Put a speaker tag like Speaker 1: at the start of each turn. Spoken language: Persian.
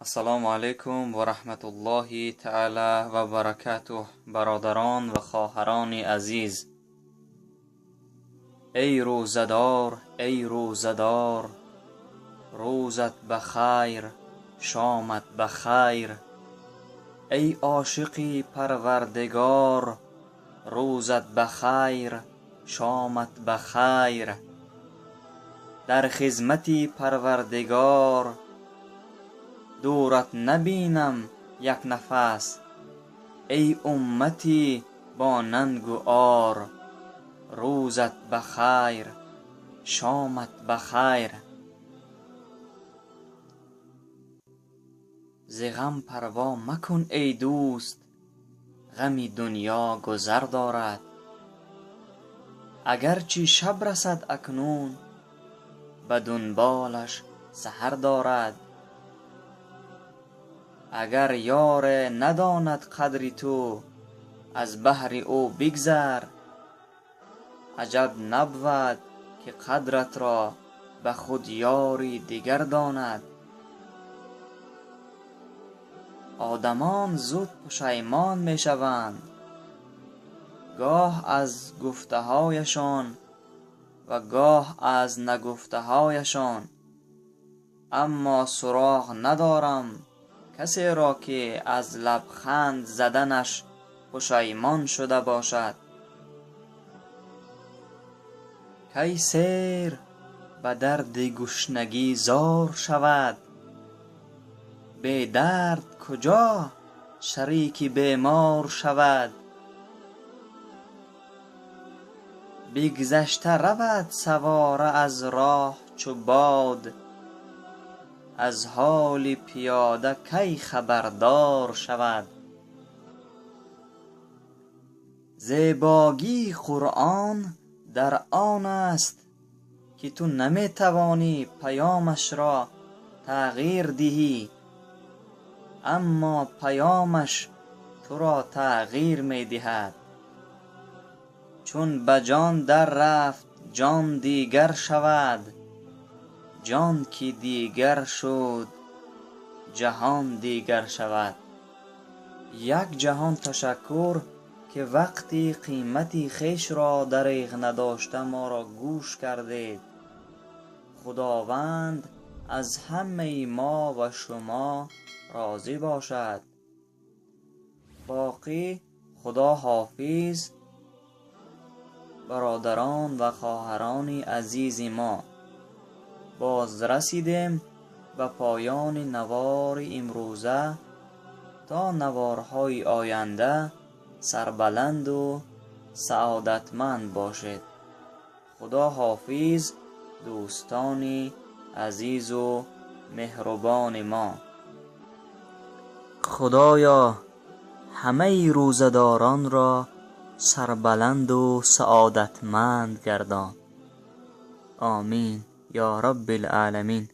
Speaker 1: السلام علیکم و رحمت الله تعالی و برکاته. برادران و خواهران عزیز، ای روزدار ای روزدار، روزت بخیر شامت بخیر. ای عاشقی پروردگار، روزت بخیر شامت بخیر. در خدمتی پروردگار دورت نبینم یک نفس، ای امتی با ننگ و عار، روزت بخیر شامت بخیر. ز غم پروا مکن ای دوست، غم دنیا گذر دارد. اگرچه شب رسد اکنون، به دنبالش سحر دارد. اگر یار نداند قدر تو، از بحر او بگذر. عجب نبود که قدرت را به خود یاری دیگر داند. آدمان زود پشیمان می شوند، گاه از گفته هایشان و گاه از نگفته هایشان. اما سراغ ندارم کسی را که از لبخند زدنش پشیمان شده باشد. کی سیر به درد گشنگی زار شود، بی درد کجا شریک بیمار شود. بگذشته رود سواره از راه چو باد، از حال پیاده کی خبردار شود. زیبایی قرآن در آن است که تو نمی توانی پیامش را تغییر دهی، اما پیامش تو را تغییر می دهد. چون به جان در رفت جان دیگر شود، جان که دیگر شد جهان دیگر شود. یک جهان تشکر که وقتی قیمتی خویش را دریغ نداشته ما را گوش کردید. خداوند از همه ما و شما راضی باشد. باقی خدا حافظ. برادران و خواهران عزیز ما، باز رسیدیم به پایان نوار امروزه. تا نوارهای آینده سربلند و سعادتمند باشید. خدا حافظ دوستان عزیز و مهربان ما. خدایا همه روزداران را سربلند و سعادتمند گردان. آمین یا رب العالمین.